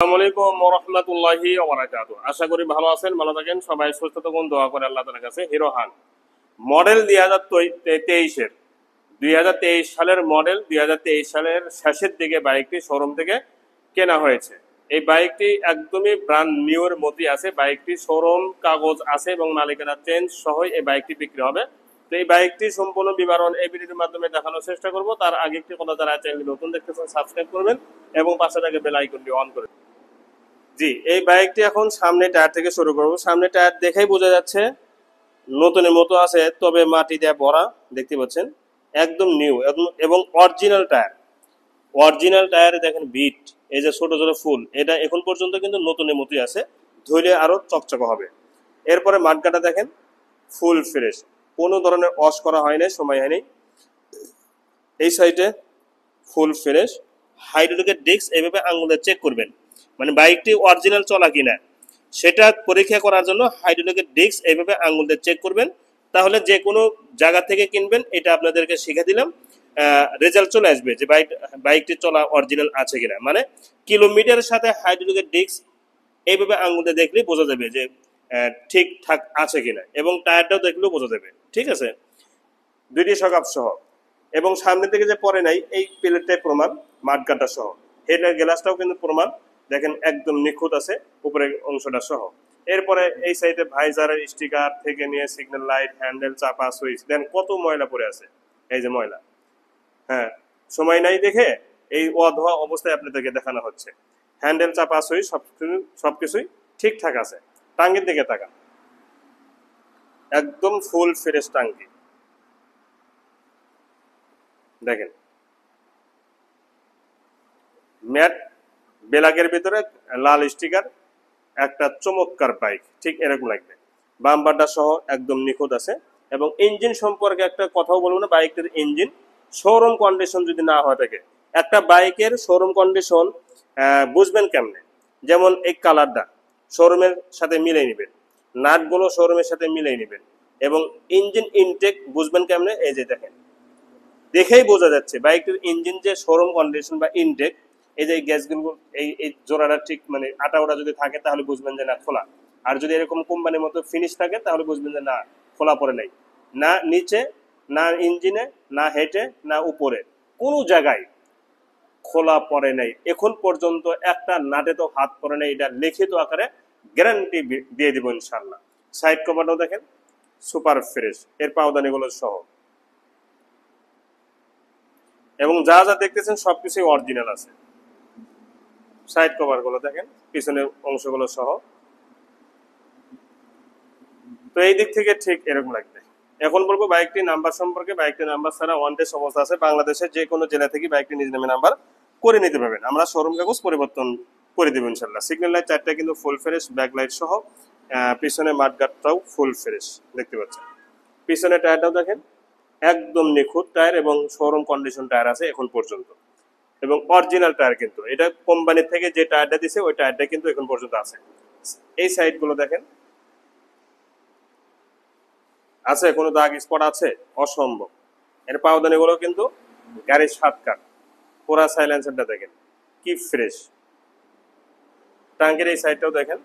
আসসালামু আলাইকুম ওয়া রাহমাতুল্লাহি ওয়া বারাকাতুহু। আশা করি ভালো আছেন, ভালো থাকেন, সবাই সুস্থ থাকুন, দোয়া করে আল্লাহ তাআলার কাছে। হিরো হান মডেল 2023 এর 2023 সালের মডেল 2023 সালের শেষের দিকে বাইকটি শোরুম থেকে কেনা হয়েছে। এই বাইকটি একদমই ব্র্যান্ড নিউ এর মতোই আছে। বাইকটি শোরুম কাগজ আছে এবং মালিকানা চেঞ্জ সহ এই বাইকটি বিক্রি হবে। তো এই বাইকটি সম্পূর্ণ বিবরণ এই ভিডিওর মাধ্যমে দেখানোর চেষ্টা করব। তার আগে একটি কথা, যারা চ্যানেলটি নতুন দেখতেছেন সাবস্ক্রাইব করবেন এবং পাশে থাকা বেল আইকনটি অন করে। জি, এই বাইকটি এখন সামনে টায়ার থেকে শুরু করব। সামনে টায়ার দেখেই বোঝা যাচ্ছে নতুনের মতো আছে, তবে মাটি দিয়ে ভরা। দেখতে পাচ্ছেন একদম নিউ এবং অরিজিনাল টায়ার। অরিজিনাল টায়ারে দেখেন বিট, এই যে ছোট ছোট ফুল, এটা এখন পর্যন্ত কিন্তু নতুনের মতোই আছে, ধুলে আরো চকচকে হবে। এরপরে মাঠগাটা দেখেন ফুল ফ্রেশ, কোনো ধরনের ওয়াশ করা হয় নাই, সময় হয়নি। এই সাইডে ফুল ফ্রেশ। হাইড্রোলিকের ডিস্ক এভাবে আঙুলে চেক করবেন, মানে বাইকটি অরিজিনাল চলা কিনা সেটা পরীক্ষা করার জন্য হাইড্রোলিকের ডিস্ক এইভাবে আঙুল দিয়ে চেক করবেন। তাহলে যে কোনো জায়গা থেকে কিনবেন, এটা আপনাদেরকে শিখে দিলাম, রেজাল্ট চলে আসবে যে বাইকটি চলা অরিজিনাল আছে কিনা। মানে কিলোমিটারের সাথে হাইড্রোলিকের ডিস্ক এইভাবে আঙুল দিয়ে দেখলেই বোঝা যাবে যে ঠিকঠাক আছে কিনা, এবং টায়ারটাও দেখলেও বোঝা যাবে। ঠিক আছে, দুইটি শকআপ সহ এবং সামনে থেকে যে পরে নাই এই প্লেটটাই প্রমাণ, মাঠগাটা সহ। হেডের গ্লাসটাও কিন্তু প্রমাণ, দেখেন একদম নিখুঁত আছে উপরের অংশটা সহ। এরপরে এই সাইডে ভাইজারের স্টিকার থেকে নিয়ে সিগন্যাল লাইট, হ্যান্ডেল, চাপা, সুইচ, দেন কত ময়লা পড়ে আছে। এই যে ময়লা, হ্যাঁ, সময় নাই দেখে এই অধোয়া অবস্থায় আপনাদেরকে দেখানো হচ্ছে। হ্যান্ডেল, চাপা, সুইচ সবকিছুই ঠিকঠাক আছে। টাঙ্গির দিকে তাকান, একদম ফুল ফ্রেশ টাঙ্গি দেখেন। ম্যাট বেলাকের ভিতরে লাল স্টিকার, একটা চমৎকার বাইক, ঠিক এরকম লাগবে। বাম্পারটা সহ একদম নিখুঁত আছে। এবং ইঞ্জিন সম্পর্কে একটা কথাও বলবো না, বাইকের ইঞ্জিন শোরুম কন্ডিশন যদি না হয়ে থাকে, একটা বাইকের শোরুম কন্ডিশন বুঝবেন কেমনে? যেমন এই কালারটা শোরুমের সাথে মিলিয়ে নেবেন, নাটগুলো শোরুমের সাথে মিলিয়ে নেবেন, এবং ইঞ্জিন ইনটেক বুঝবেন কেমনে? এই যে দেখেন, দেখেই বোঝা যাচ্ছে বাইকটির ইঞ্জিন যে শোরুম কন্ডিশন বা ইনটেক। এই যে গ্যাসগুলো, এই জোড়াটা ঠিক, মানে আটা ওটা যদি থাকে তাহলে বুঝবেন যে না খোলা। আর যদি এরকম কোম্পানির মতো ফিনিশ থাকে তাহলে বুঝবেন যে না, খোলা পড়ে নাই। না নিচে, না ইঞ্জিনে, না হেঁটে, না উপরে, কোনো জায়গায় খোলা পড়ে নাই এখন পর্যন্ত। একটা নাটে তো হাত পড়ে নাই, এটা লিখিত আকারে গ্যারান্টি দিয়ে দিব ইনশাল্লাহ। সাইড কভারটাও দেখেন সুপার ফ্রেশ, এর পাওদানিগুলো সহ, এবং যা যা দেখতেছেন সবকিছুই অরিজিনাল আছে। সাইড কভার গুলো দেখেন, পিছনের অংশগুলো সহ। তো এই দিক থেকে ঠিক এরকম লাগবে। এখন বলবো বাইকটি নাম্বার সম্পর্কে। বাইকটি নাম্বার ছাড়া ওয়ান ডে সমস্যা আছে, বাংলাদেশের যে কোনো জেলা থেকে বাইকটি নিজ নামে নাম্বার করে নিতে পারবেন। আমরা শোরুম কাগজ পরিবর্তন করে দেবো ইনশাল্লাহ। সিগন্যাল লাইট চারটা কিন্তু ফুল ফ্রেশ, ব্যাক লাইট সহ। পিছনে মাঠগাটটাও ফুল ফ্রেশ দেখতে পাচ্ছেন। পিছনে টায়ারটাও দেখেন একদম নিখুঁত টায়ার এবং শোরুম কন্ডিশন টায়ার আছে এখন পর্যন্ত, এবং অরিজিনাল টায়ার কিন্তু। এটা কোম্পানি থেকে যে টায়ারটা দিছে ওই টায়ারটা কিন্তু এখন পর্যন্ত আছে। এই সাইড গুলো দেখেন আছে, কোনো দাগ স্পট আছে? অসম্ভব। এর পাওদানি গুলো কিন্তু গাড়ির সাতকার। পুরা সাইলেন্সারটা দেখেন কি ফ্রেশ। টাঙ্গের এই সাইডটাও দেখেন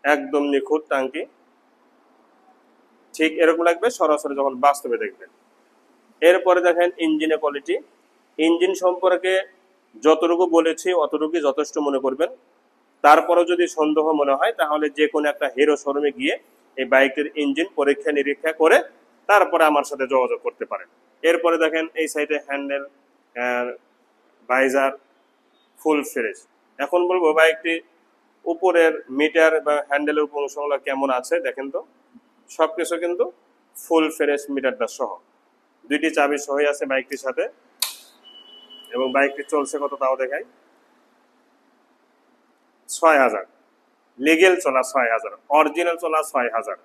একদম নিখুঁত টাঙ্কি, ঠিক এরকম লাগবে সরাসরি যখন বাস্তবে দেখবেন। এরপরে দেখেন ইঞ্জিনের কোয়ালিটি। ইঞ্জিন সম্পর্কে যতটুকু বলেছি অতটুকুই যথেষ্ট মনে করবেন। তারপরেও যদি সন্দেহ মনে হয় তাহলে যে কোনো একটা হিরো শোরুমে গিয়ে এই বাইকটির ইঞ্জিন পরীক্ষা নিরীক্ষা করে তারপরে আমার সাথে যোগাযোগ করতে পারেন। এরপরে দেখেন এই সাইডে হ্যান্ডেল, ভাইজার ফুল ফ্রেশ। এখন বলবো বাইকটি উপরের মিটার বা হ্যান্ডেলের উপর অংশগুলো কেমন আছে দেখেন তো। সবকিছু কিন্তু ফুল ফ্রেশ, মিটারটা সহ। দুইটি চাবি সহই আছে বাইকটির সাথে, এবং বাইকটি চলছে কত তাও দেখাই। ৬,০০০ লিগেল চলা, ৬,০০০ অরিজিনাল চলা, ৬,০০০।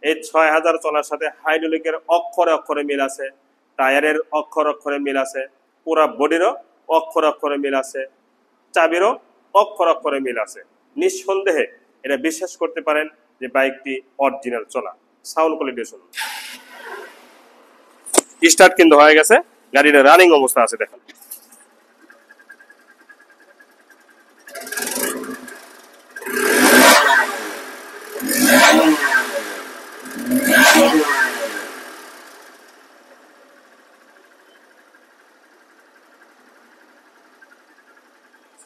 এই ৬,০০০ চলার সাথে হাইড্রোলিকের অক্ষরে অক্ষরে মিল আছে, টায়ারের অক্ষর অক্ষরে মিল আছে, পুরা বডিরও অক্ষর অক্ষরে মিল আছে, চাবিরও অক্ষর অক্ষরে মিল আছে। নিঃসন্দেহে এটা বিশ্বাস করতে পারেন যে বাইকটি অরিজিনাল চলা। সাউন্ড কোয়ালিটি শুনুন, স্টার্ট কিন্তু হয়ে গেছে, গাড়িটা রানিং অবস্থা আছে দেখুন।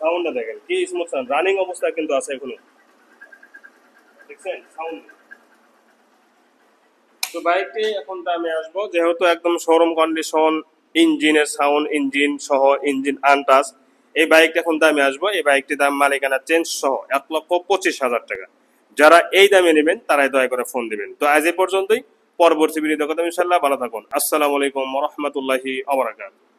সাউন্ডটা দেখেন কি স্মুথ সাউন্ড, রানিং অবস্থা কিন্তু আছে এখনো, দেখছেন সাউন্ড। তো বাইকটি এখন দামে আসবো, যেহেতু একদম শোরুম কন্ডিশন, ইঞ্জিনের সাউন্ড, ইঞ্জিন সহ, ইঞ্জিন আনটাচ, এই বাইকটা এখন দামে আসবো। এই বাইকটির দাম মালিকানা চেঞ্জ সহ 1,25,000 টাকা। যারা এই দামে নেবেন তারাই দয়া করে ফোন দিবেন। তো আজ এই পর্যন্তই, পরবর্তী ভিডিও দেখাতে ইনশাল্লাহ। ভালো থাকুন। আসসালামু আলাইকুম ওয়া রাহমাতুল্লাহি ওয়া বারাকাতুহু।